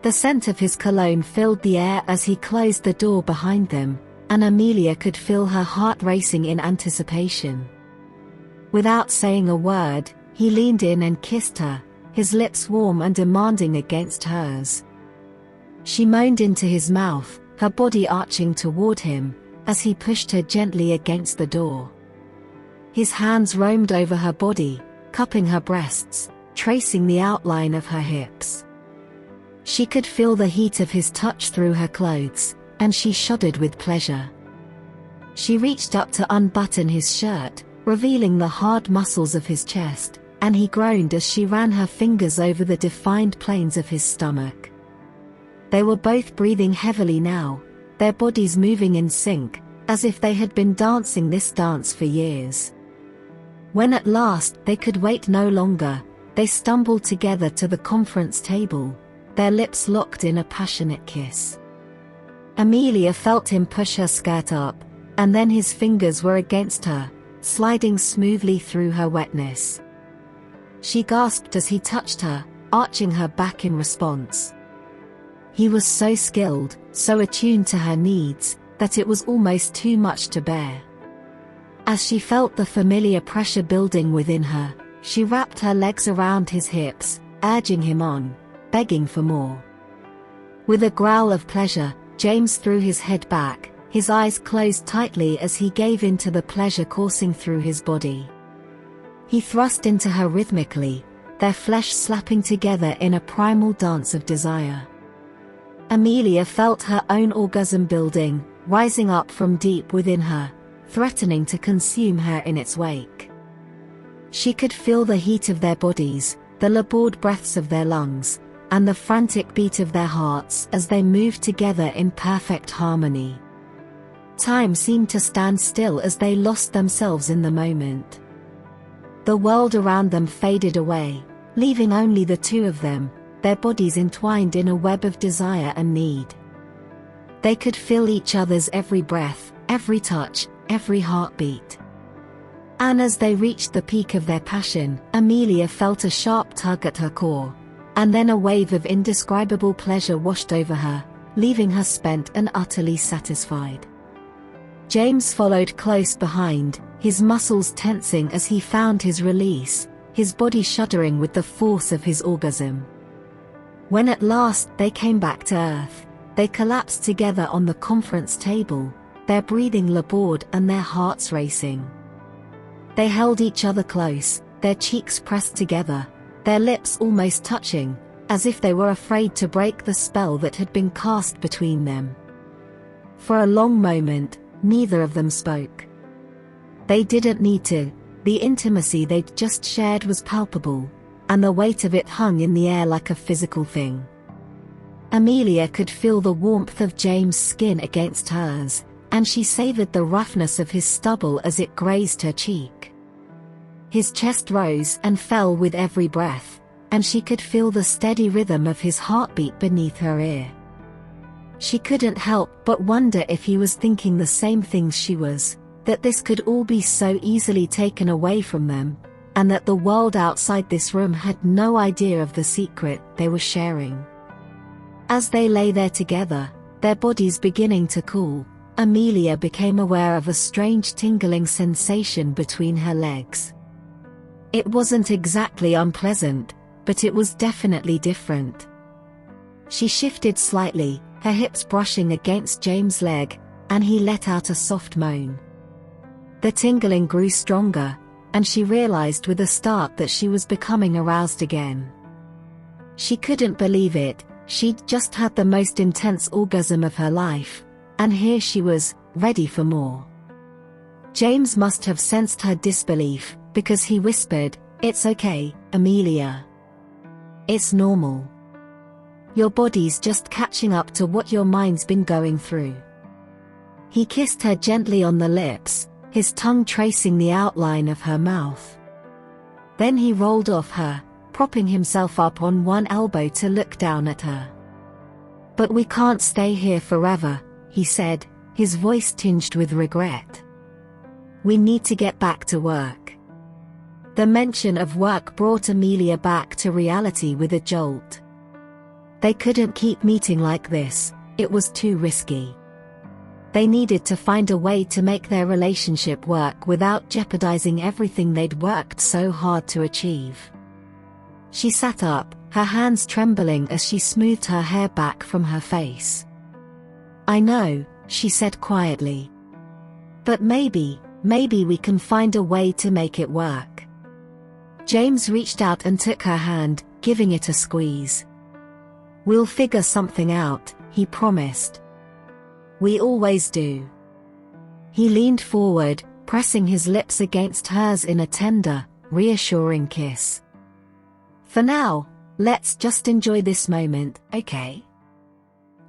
The scent of his cologne filled the air as he closed the door behind them, and Amelia could feel her heart racing in anticipation. Without saying a word, he leaned in and kissed her, his lips warm and demanding against hers. She moaned into his mouth, her body arching toward him, as he pushed her gently against the door. His hands roamed over her body, cupping her breasts, tracing the outline of her hips. She could feel the heat of his touch through her clothes, and she shuddered with pleasure. She reached up to unbutton his shirt, revealing the hard muscles of his chest, and he groaned as she ran her fingers over the defined planes of his stomach. They were both breathing heavily now, their bodies moving in sync, as if they had been dancing this dance for years. When at last they could wait no longer, they stumbled together to the conference table, their lips locked in a passionate kiss. Amelia felt him push her skirt up, and then his fingers were against her, sliding smoothly through her wetness. She gasped as he touched her, arching her back in response. He was so skilled, so attuned to her needs, that it was almost too much to bear. As she felt the familiar pressure building within her, she wrapped her legs around his hips, urging him on, begging for more. With a growl of pleasure, James threw his head back, his eyes closed tightly as he gave in to the pleasure coursing through his body. He thrust into her rhythmically, their flesh slapping together in a primal dance of desire. Amelia felt her own orgasm building, rising up from deep within her, threatening to consume her in its wake. She could feel the heat of their bodies, the labored breaths of their lungs, and the frantic beat of their hearts as they moved together in perfect harmony. Time seemed to stand still as they lost themselves in the moment. The world around them faded away, leaving only the two of them, their bodies entwined in a web of desire and need. They could feel each other's every breath, every touch, every heartbeat. And as they reached the peak of their passion, Amelia felt a sharp tug at her core, and then a wave of indescribable pleasure washed over her, leaving her spent and utterly satisfied. James followed close behind, his muscles tensing as he found his release, his body shuddering with the force of his orgasm. When at last they came back to earth, they collapsed together on the conference table, their breathing labored and their hearts racing. They held each other close, their cheeks pressed together, their lips almost touching, as if they were afraid to break the spell that had been cast between them. For a long moment, neither of them spoke. They didn't need to. The intimacy they'd just shared was palpable, and the weight of it hung in the air like a physical thing. Amelia could feel the warmth of James' skin against hers, and she savored the roughness of his stubble as it grazed her cheek. His chest rose and fell with every breath, and she could feel the steady rhythm of his heartbeat beneath her ear. She couldn't help but wonder if he was thinking the same things she was, that this could all be so easily taken away from them, and that the world outside this room had no idea of the secret they were sharing. As they lay there together, their bodies beginning to cool, Amelia became aware of a strange tingling sensation between her legs. It wasn't exactly unpleasant, but it was definitely different. She shifted slightly, her hips brushing against James' leg, and he let out a soft moan. The tingling grew stronger, and she realized with a start that she was becoming aroused again. She couldn't believe it, she'd just had the most intense orgasm of her life, and here she was, ready for more. James must have sensed her disbelief, because he whispered, "It's okay, Amelia. It's normal. Your body's just catching up to what your mind's been going through." He kissed her gently on the lips, his tongue tracing the outline of her mouth. Then he rolled off her, propping himself up on one elbow to look down at her. "But we can't stay here forever," he said, his voice tinged with regret. "We need to get back to work." The mention of work brought Amelia back to reality with a jolt. They couldn't keep meeting like this, it was too risky. They needed to find a way to make their relationship work without jeopardizing everything they'd worked so hard to achieve. She sat up, her hands trembling as she smoothed her hair back from her face. "I know," she said quietly. "But maybe we can find a way to make it work." James reached out and took her hand, giving it a squeeze. "We'll figure something out," he promised. "We always do." He leaned forward, pressing his lips against hers in a tender, reassuring kiss. "For now, let's just enjoy this moment, okay?"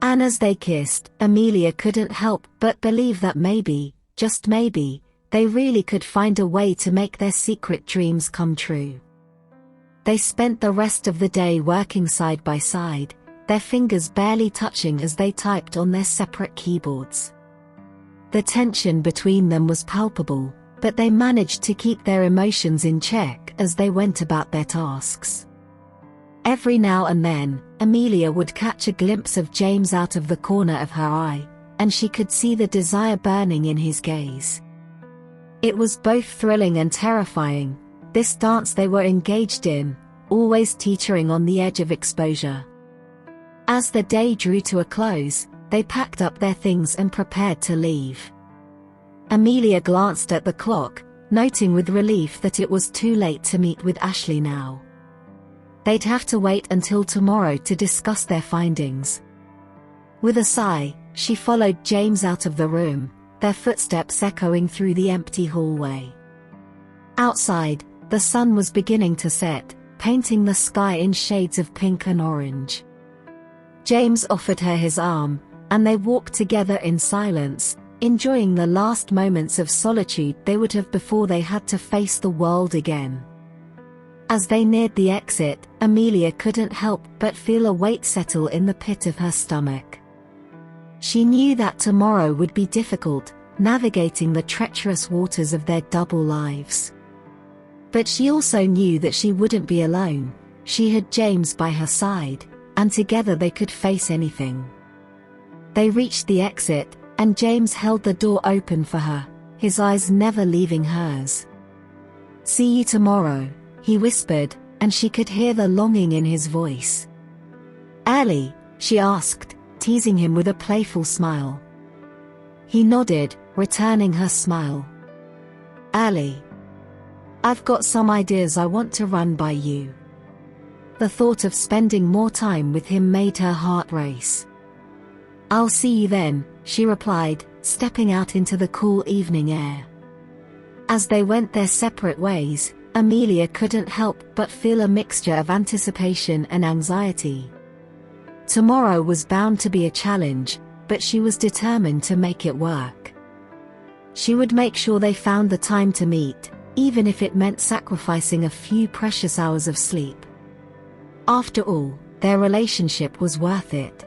And as they kissed, Amelia couldn't help but believe that maybe, just maybe, they really could find a way to make their secret dreams come true. They spent the rest of the day working side by side, their fingers barely touching as they typed on their separate keyboards. The tension between them was palpable, but they managed to keep their emotions in check as they went about their tasks. Every now and then, Amelia would catch a glimpse of James out of the corner of her eye, and she could see the desire burning in his gaze. It was both thrilling and terrifying, this dance they were engaged in, always teetering on the edge of exposure. As the day drew to a close, they packed up their things and prepared to leave. Amelia glanced at the clock, noting with relief that it was too late to meet with Ashley now. They'd have to wait until tomorrow to discuss their findings. With a sigh, she followed James out of the room, their footsteps echoing through the empty hallway. Outside, the sun was beginning to set, painting the sky in shades of pink and orange. James offered her his arm, and they walked together in silence, enjoying the last moments of solitude they would have before they had to face the world again. As they neared the exit, Amelia couldn't help but feel a weight settle in the pit of her stomach. She knew that tomorrow would be difficult, navigating the treacherous waters of their double lives. But she also knew that she wouldn't be alone. She had James by her side, and together they could face anything. They reached the exit, and James held the door open for her, his eyes never leaving hers. "See you tomorrow," he whispered, and she could hear the longing in his voice. "Early?" she asked, teasing him with a playful smile. He nodded, returning her smile. "Early. I've got some ideas I want to run by you." The thought of spending more time with him made her heart race. "I'll see you then," she replied, stepping out into the cool evening air. As they went their separate ways, Amelia couldn't help but feel a mixture of anticipation and anxiety. Tomorrow was bound to be a challenge, but she was determined to make it work. She would make sure they found the time to meet, even if it meant sacrificing a few precious hours of sleep. After all, their relationship was worth it.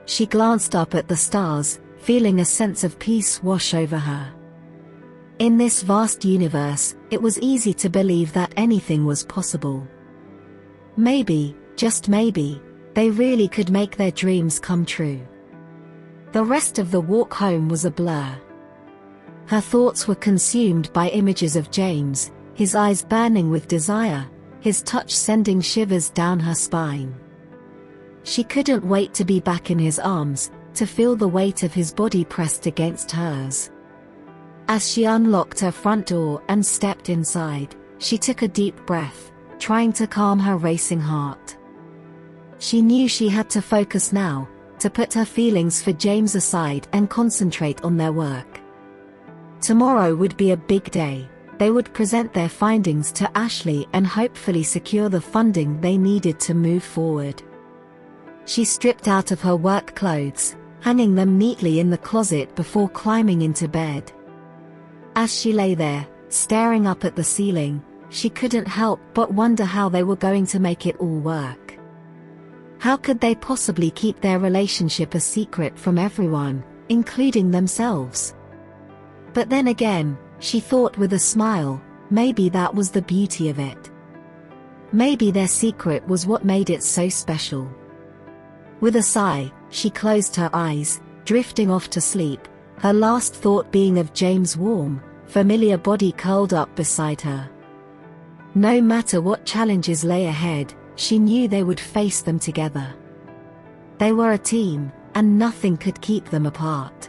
She glanced up at the stars, feeling a sense of peace wash over her. In this vast universe, it was easy to believe that anything was possible. Maybe, just maybe, they really could make their dreams come true. The rest of the walk home was a blur. Her thoughts were consumed by images of James, his eyes burning with desire, his touch sending shivers down her spine. She couldn't wait to be back in his arms, to feel the weight of his body pressed against hers. As she unlocked her front door and stepped inside, she took a deep breath, trying to calm her racing heart. She knew she had to focus now, to put her feelings for James aside and concentrate on their work. Tomorrow would be a big day. They would present their findings to Ashley and hopefully secure the funding they needed to move forward. She stripped out of her work clothes, hanging them neatly in the closet before climbing into bed. As she lay there, staring up at the ceiling, she couldn't help but wonder how they were going to make it all work. How could they possibly keep their relationship a secret from everyone, including themselves? But then again, she thought with a smile, maybe that was the beauty of it. Maybe their secret was what made it so special. With a sigh, she closed her eyes, drifting off to sleep, her last thought being of James' warm, familiar body curled up beside her. No matter what challenges lay ahead, she knew they would face them together. They were a team, and nothing could keep them apart.